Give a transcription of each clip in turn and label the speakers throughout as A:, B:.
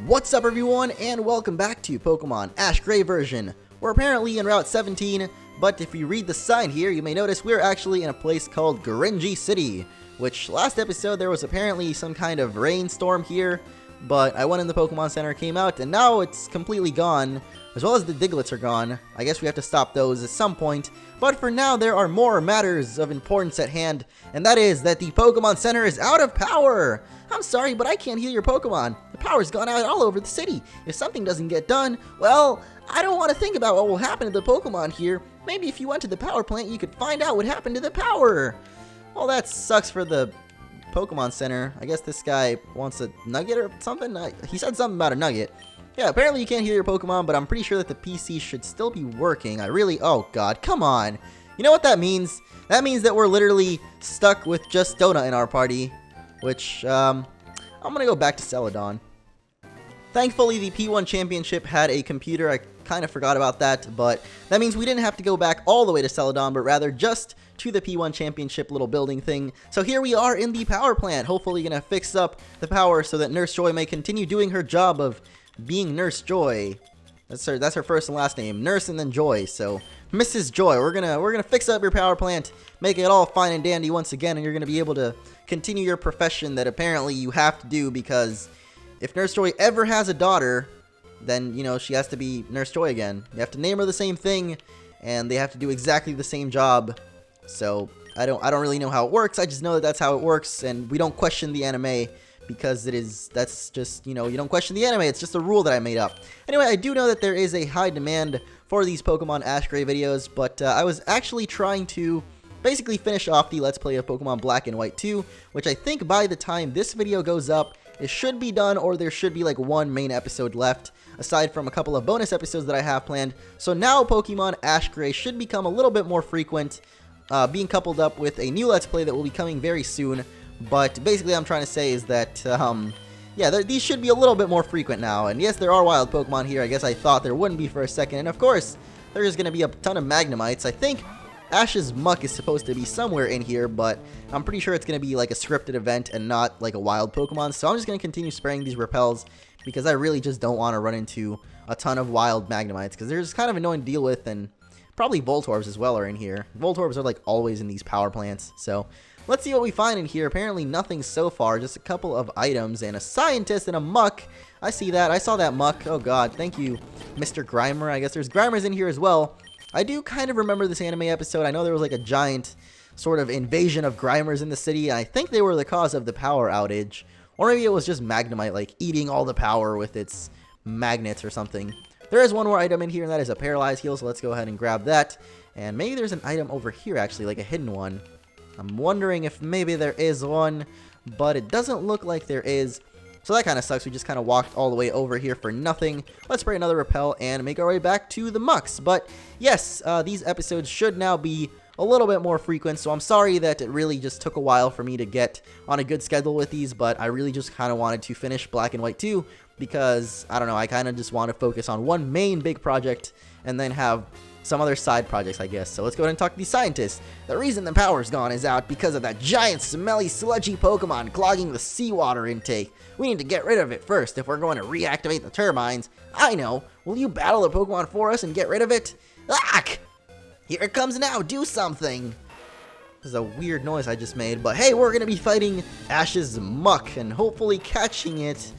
A: What's up everyone, and welcome back to Pokemon Ash Gray version. We're apparently in Route 17, but if you read the sign here, you may notice we're actually in a place called Gingi City, which last episode there was apparently some kind of rainstorm here, but I went in the Pokemon Center, came out, and now it's completely gone, as well as the Digletts are gone. I guess we have to stop those at some point, but for now there are more matters of importance at hand, and that is that the Pokemon Center is out of power! I'm sorry, but I can't heal your Pokemon. The power's gone out all over the city. If something doesn't get done, well, I don't want to think about what will happen to the Pokemon here. Maybe if you went to the power plant, you could find out what happened to the power. Well, that sucks for the Pokemon Center. I guess this guy wants a nugget or something? He said something about a nugget. Yeah, apparently you can't heal your Pokemon, but I'm pretty sure that the PC should still be working. Oh god, come on. You know what that means? That means that we're literally stuck with just Donut in our party. Which, I'm gonna go back to Celadon. Thankfully, the P1 Championship had a computer. I kind of forgot about that, but that means we didn't have to go back all the way to Celadon, but rather just to the P1 Championship little building thing. So here we are in the power plant, hopefully gonna fix up the power so that Nurse Joy may continue doing her job of being Nurse Joy. That's her first and last name, Nurse and then Joy. So Mrs. Joy, we're gonna fix up your power plant, make it all fine and dandy once again, and you're gonna be able to continue your profession that apparently you have to do, because if Nurse Joy ever has a daughter, then, you know, she has to be Nurse Joy again. You have to name her the same thing, and they have to do exactly the same job. So I don't really know how it works. I just know that that's how it works, and we don't question the anime, because that's just, you know, you don't question the anime. It's just a rule that I made up. Anyway, I do know that there is a high demand for these Pokemon Ash Gray videos, but I was actually trying to basically finish off the Let's Play of Pokemon Black and White 2, which I think by the time this video goes up, it should be done, or there should be like one main episode left, aside from a couple of bonus episodes that I have planned. So now Pokemon Ash Gray should become a little bit more frequent, being coupled up with a new Let's Play that will be coming very soon. But basically I'm trying to say is that, yeah, these should be a little bit more frequent now. And yes, there are wild Pokemon here. I guess I thought there wouldn't be for a second. And of course, there's going to be a ton of Magnemites. I think Ash's Muck is supposed to be somewhere in here, but I'm pretty sure it's going to be like a scripted event and not like a wild Pokemon. So I'm just going to continue spraying these repels, because I really just don't want to run into a ton of wild Magnemites, because they're just kind of annoying to deal with, and probably Voltorbs as well are in here. Voltorbs are like always in these power plants. So let's see what we find in here. Apparently nothing so far, just a couple of items and a scientist and a Muck. I see that. I saw that Muck. Oh god, thank you, Mr. Grimer. I guess there's Grimers in here as well. I do kind of remember this anime episode. I know there was like a giant sort of invasion of Grimers in the city, and I think they were the cause of the power outage. Or maybe it was just Magnemite, like, eating all the power with its magnets or something. There is one more item in here, and that is a Paralyzed Heal, so let's go ahead and grab that. And maybe there's an item over here, actually, like a hidden one. I'm wondering if maybe there is one, but it doesn't look like there is. So that kind of sucks. We just kind of walked all the way over here for nothing. Let's spray another repel and make our way back to the Mucks. But yes, these episodes should now be a little bit more frequent, so I'm sorry that it really just took a while for me to get on a good schedule with these, but I really just kind of wanted to finish Black and White 2, because, I don't know, I kind of just want to focus on one main big project and then have some other side projects, I guess. So let's go ahead and talk to these scientists. The reason the power's gone is out because of that giant, smelly, sludgy Pokemon clogging the seawater intake. We need to get rid of it first if we're going to reactivate the turbines. I know. Will you battle the Pokemon for us and get rid of it? Ack! Here it comes now. Do something. This is a weird noise I just made, but hey, we're going to be fighting Ash's Muck and hopefully catching it,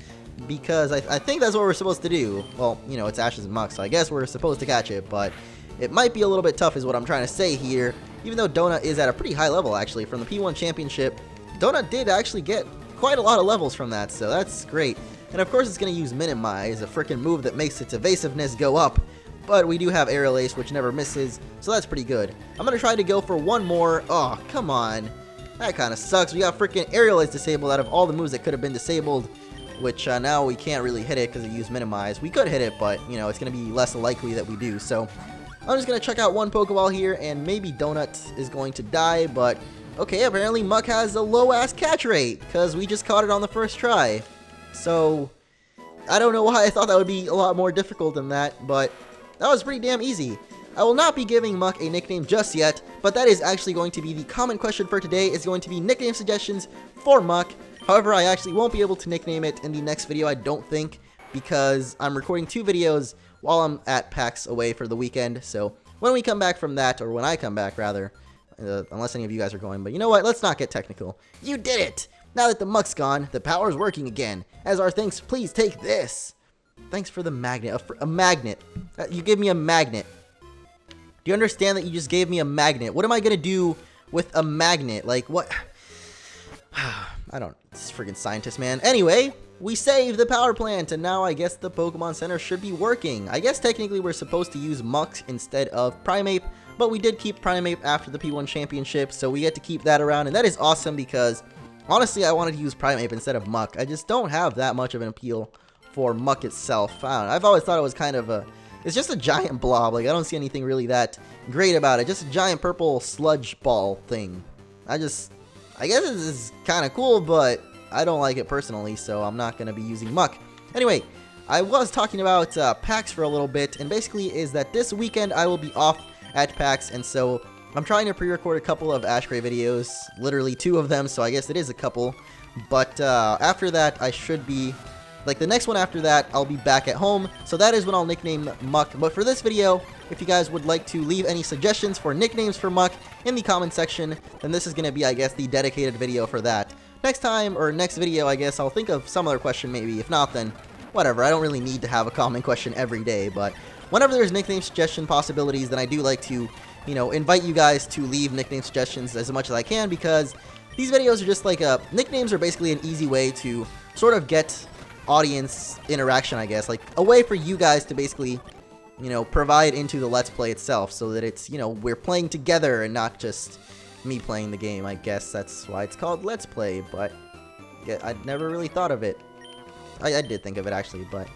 A: because I think that's what we're supposed to do. Well, you know, it's Ash's Muck, so I guess we're supposed to catch it, but it might be a little bit tough is what I'm trying to say here, even though Donut is at a pretty high level, actually. From the P1 Championship, Donut did actually get quite a lot of levels from that, so that's great. And of course it's going to use Minimize, a freaking move that makes its evasiveness go up, but we do have Aerial Ace, which never misses, so that's pretty good. I'm going to try to go for one more. Oh, come on. That kind of sucks. We got freaking Aerial Ace disabled out of all the moves that could have been disabled, which now we can't really hit it because it used Minimize. We could hit it, but, you know, it's going to be less likely that we do, so I'm just going to check out one Pokeball here, and maybe Donut is going to die, but okay, apparently Muck has a low-ass catch rate, because we just caught it on the first try. So, I don't know why I thought that would be a lot more difficult than that, but that was pretty damn easy. I will not be giving Muck a nickname just yet, but that is actually going to be the comment question for today, is going to be nickname suggestions for Muck. However, I actually won't be able to nickname it in the next video, I don't think, because I'm recording 2 videos while I'm at PAX away for the weekend. So when we come back from that, or when I come back rather, unless any of you guys are going, but you know what, let's not get technical. You did it! Now that the muck's gone, the power's working again. As our thanks, please take this. Thanks for the magnet. A magnet. You gave me a magnet. Do you understand that you just gave me a magnet? What am I gonna do with a magnet? Like, what? I don't... This freaking scientist, man. Anyway, we saved the power plant, and now I guess the Pokemon Center should be working. I guess technically we're supposed to use Mux instead of Primeape, but we did keep Primeape after the P1 Championship, so we get to keep that around, and that is awesome because, honestly, I wanted to use Primeape instead of Muck. I just don't have that much of an appeal for Muck itself. I've always thought it was kind of a... It's just a giant blob. Like, I don't see anything really that great about it. Just a giant purple sludge ball thing. I guess this is kind of cool, but I don't like it personally, so I'm not going to be using Muck. Anyway, I was talking about PAX for a little bit, and basically is that this weekend I will be off at PAX, and so I'm trying to pre-record a couple of Ash Gray videos, literally 2 of them, so I guess it is a couple. But after that, I should be... Like, the next one after that, I'll be back at home, so that is when I'll nickname Muck. But for this video, if you guys would like to leave any suggestions for nicknames for Muck in the comment section, then this is going to be, I guess, the dedicated video for that. Next time, or next video, I guess, I'll think of some other question maybe. If not, then whatever. I don't really need to have a comment question every day, but whenever there's nickname suggestion possibilities, then I do like to, you know, invite you guys to leave nickname suggestions as much as I can, because these videos are just like nicknames are basically an easy way to sort of get audience interaction, I guess, like a way for you guys to basically, you know, provide into the Let's Play itself, so that it's, you know, we're playing together and not just me playing the game. I guess that's why it's called Let's Play, but yeah, I'd never really thought of it. I did think of it actually, but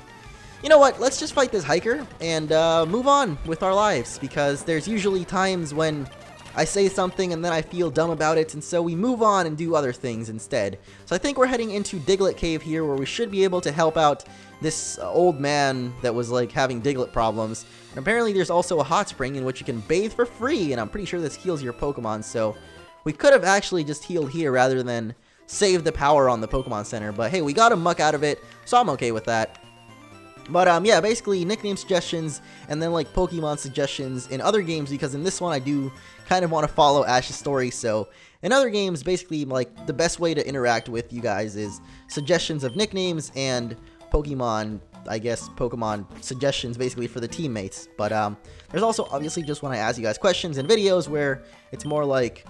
A: you know what, let's just fight this hiker and move on with our lives, because there's usually times when I say something and then I feel dumb about it, and so we move on and do other things instead. So I think we're heading into Diglett Cave here, where we should be able to help out this old man that was like having Diglett problems. And apparently there's also a hot spring in which you can bathe for free, and I'm pretty sure this heals your Pokemon, so we could have actually just healed here rather than save the power on the Pokemon Center. But hey, we got a Muck out of it, so I'm okay with that. But yeah, basically nickname suggestions and then like Pokemon suggestions in other games, because in this one I do kind of want to follow Ash's story. So in other games, basically like the best way to interact with you guys is suggestions of nicknames and Pokemon, I guess Pokemon suggestions basically for the teammates. But there's also obviously just when I ask you guys questions in videos where it's more like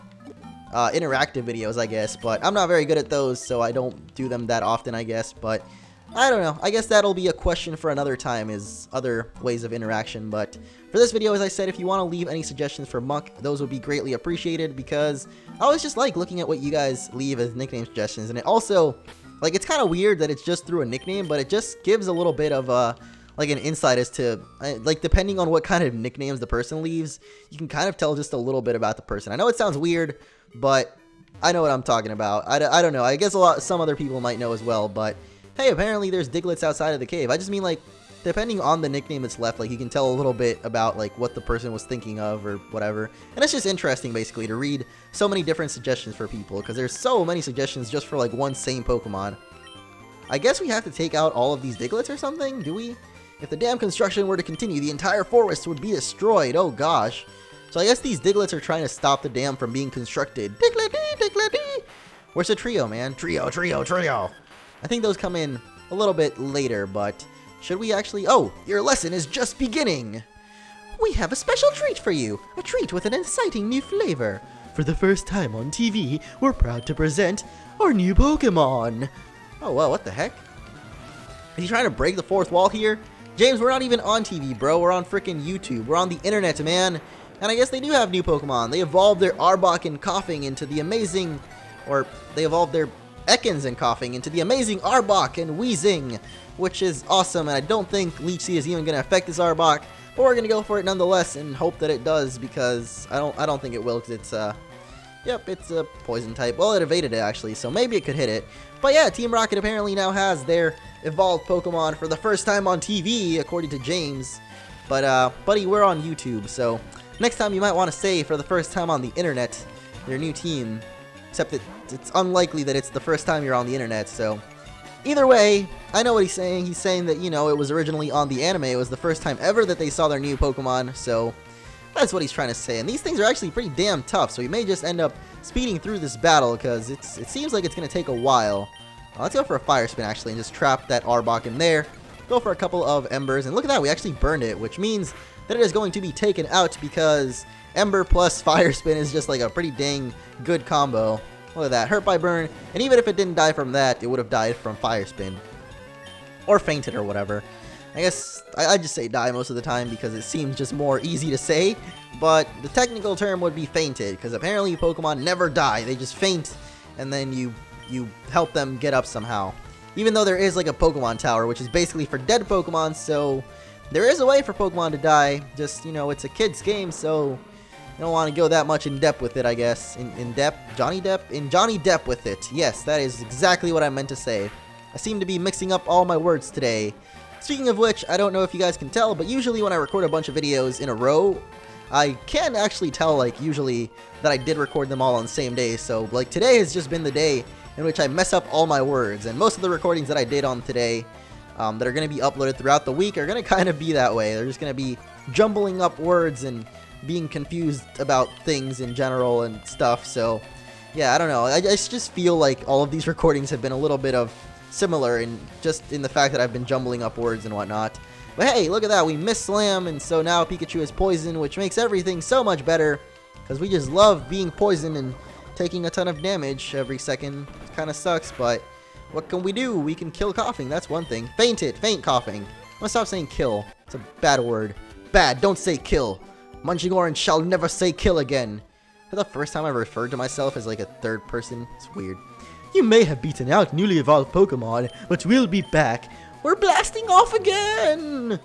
A: interactive videos, I guess, but I'm not very good at those, so I don't do them that often, I guess. But I don't know, I guess that'll be a question for another time, is other ways of interaction. But for this video, as I said, if you want to leave any suggestions for Muck, those would be greatly appreciated, because I always just like looking at what you guys leave as nickname suggestions. And it also, like, it's kind of weird that it's just through a nickname, but it just gives a little bit of like an insight as to, like, depending on what kind of nicknames the person leaves, you can kind of tell just a little bit about the person. I know it sounds weird, but I know what I'm talking about. I don't know, I guess some other people might know as well, but hey, apparently there's Digletts outside of the cave. I just mean, like, depending on the nickname that's left, like, you can tell a little bit about, like, what the person was thinking of or whatever. And it's just interesting, basically, to read so many different suggestions for people, because there's so many suggestions just for, like, one same Pokemon. I guess we have to take out all of these Digletts or something, do we? If the dam construction were to continue, the entire forest would be destroyed. Oh, gosh. So I guess these Digletts are trying to stop the dam from being constructed. Diglett-dee, Diglett-dee! Where's the trio, man? Trio, trio, trio! I think those come in a little bit later, but should we actually... Oh, your lesson is just beginning! We have a special treat for you! A treat with an exciting new flavor! For the first time on TV, we're proud to present our new Pokemon! Oh, well, what the heck? Is he trying to break the fourth wall here? James, we're not even on TV, bro. We're on frickin' YouTube. We're on the internet, man. And I guess they do have new Pokemon. They evolved their Arbok and Coughing into the amazing... Or, they evolved their Ekans and Coughing into the amazing Arbok and Weezing, which is awesome, and I don't think Leech Seed is even going to affect this Arbok, but we're going to go for it nonetheless and hope that it does, because I don't think it will, because it's yep, it's a poison type. Well, it evaded it actually, so maybe it could hit it. But yeah, Team Rocket apparently now has their evolved Pokemon for the first time on TV, according to James. But buddy, we're on YouTube, so next time you might want to say for the first time on the internet, their new team. Except that it's unlikely that it's the first time you're on the internet, so Either way, I know what he's saying. He's saying that, you know, it was originally on the anime. It was the first time ever that they saw their new Pokemon, so that's what he's trying to say. And these things are actually pretty damn tough, so we may just end up speeding through this battle, because it seems like it's going to take a while. Let's go for a Fire Spin, actually, and just trap that Arbok in there. Go for a couple of Embers, and look at that, we actually burned it, which means that it is going to be taken out, because Ember plus Fire Spin is just like a pretty dang good combo. Look at that, hurt by burn, and even if it didn't die from that, it would have died from Fire Spin. Or fainted or whatever. I guess I just say die most of the time because it seems just more easy to say, but the technical term would be fainted, because apparently Pokemon never die, they just faint, and then you help them get up somehow. Even though there is like a Pokemon Tower, which is basically for dead Pokemon, so there is a way for Pokemon to die, just, you know, it's a kid's game, so I don't want to go that much in depth with it, I guess. In depth? Johnny Depp? In Johnny Depp with it. Yes, that is exactly what I meant to say. I seem to be mixing up all my words today. Speaking of which, I don't know if you guys can tell, but usually when I record a bunch of videos in a row, I can actually tell, like, usually that I did record them all on the same day. So, like, today has just been the day in which I mess up all my words. And most of the recordings that I did on today that are going to be uploaded throughout the week are going to kind of be that way. They're just going to be jumbling up words and being confused about things in general and stuff. So yeah, I don't know, I just feel like all of these recordings have been a little bit of similar in the fact that I've been jumbling up words and whatnot. But hey, look at that, we missed Slam, and so now Pikachu is poisoned, which makes everything so much better, because we just love being poisoned and taking a ton of damage every second. It kind of sucks, but what can we do? We can kill coughing, that's one thing. Faint coughing. I'm gonna stop saying kill, it's a bad word. Bad, don't say kill. MunchingOrange shall never say kill again. For the first time I referred to myself as like a third person. It's weird. You may have beaten out newly evolved Pokemon, but we'll be back. We're blasting off again!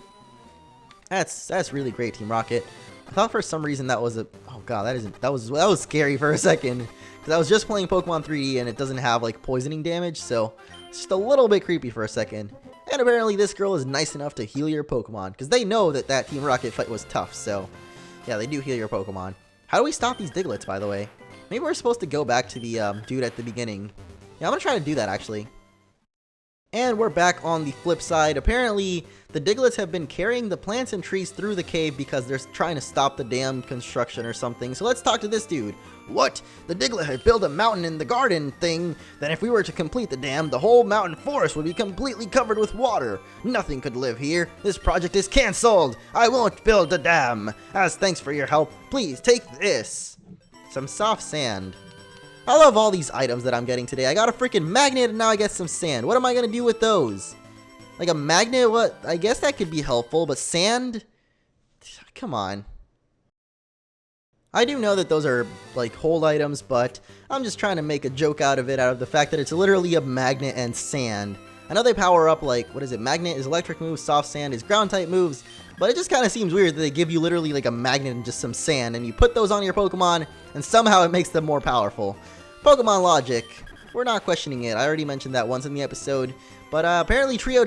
A: That's really great, Team Rocket. I thought for some reason that was a... Oh god, that was scary for a second. Because I was just playing Pokemon 3D and it doesn't have like poisoning damage, so it's just a little bit creepy for a second. And apparently this girl is nice enough to heal your Pokemon, because they know that Team Rocket fight was tough, so... Yeah, they do heal your Pokemon. How do we stop these Diglets, by the way? Maybe we're supposed to go back to the dude at the beginning. Yeah, I'm gonna try to do that, actually. And we're back on the flip side. Apparently, the Diglets have been carrying the plants and trees through the cave because they're trying to stop the dam construction or something. So let's talk to this dude. What? The Diglett had built a mountain in the garden thing. Then if we were to complete the dam, the whole mountain forest would be completely covered with water. Nothing could live here. This project is cancelled. I won't build the dam. As thanks for your help, please take this. Some soft sand. I love all these items that I'm getting today. I got a freaking magnet and now I get some sand. What am I going to do with those? Like a magnet? What? I guess that could be helpful, but sand? Come on. I do know that those are like hold items, but I'm just trying to make a joke out of it, out of the fact that it's literally a magnet and sand. I know they power up like, what is it? Magnet is electric moves, soft sand is ground type moves, but it just kind of seems weird that they give you literally like a magnet and just some sand, and you put those on your Pokemon, and somehow it makes them more powerful. Pokemon logic. We're not questioning it. I already mentioned that once in the episode, but apparently Trio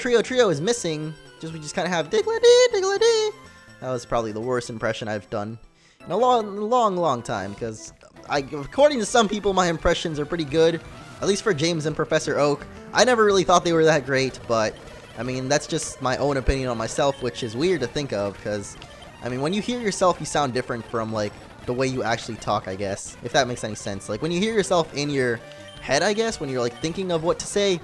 A: is missing. We just kind of have Diglett. That was probably the worst impression I've done in a long time, because according to some people, my impressions are pretty good, at least for James and Professor Oak. I never really thought they were that great, but I mean, that's just my own opinion on myself, which is weird to think of, because I mean, when you hear yourself, you sound different from like the way you actually talk, I guess, if that makes any sense. Like when you hear yourself in your head, I guess, when you're like thinking of what to say,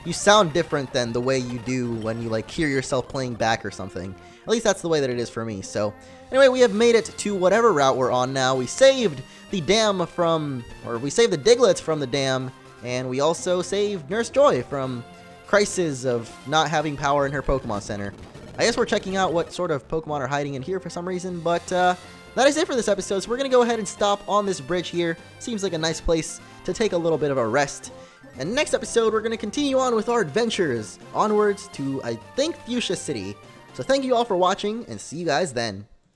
A: you sound different than the way you do when you like hear yourself playing back or something. At least that's the way that it is for me. So anyway, we have made it to whatever route we're on now. We saved the dam from, or we saved the Diglets from the dam, and we also saved Nurse Joy from crisis of not having power in her Pokemon Center. I guess we're checking out what sort of Pokemon are hiding in here for some reason, but that is it for this episode. So we're going to go ahead and stop on this bridge here. Seems like a nice place to take a little bit of a rest. And next episode, we're going to continue on with our adventures onwards to, I think, Fuchsia City. So thank you all for watching, and see you guys then.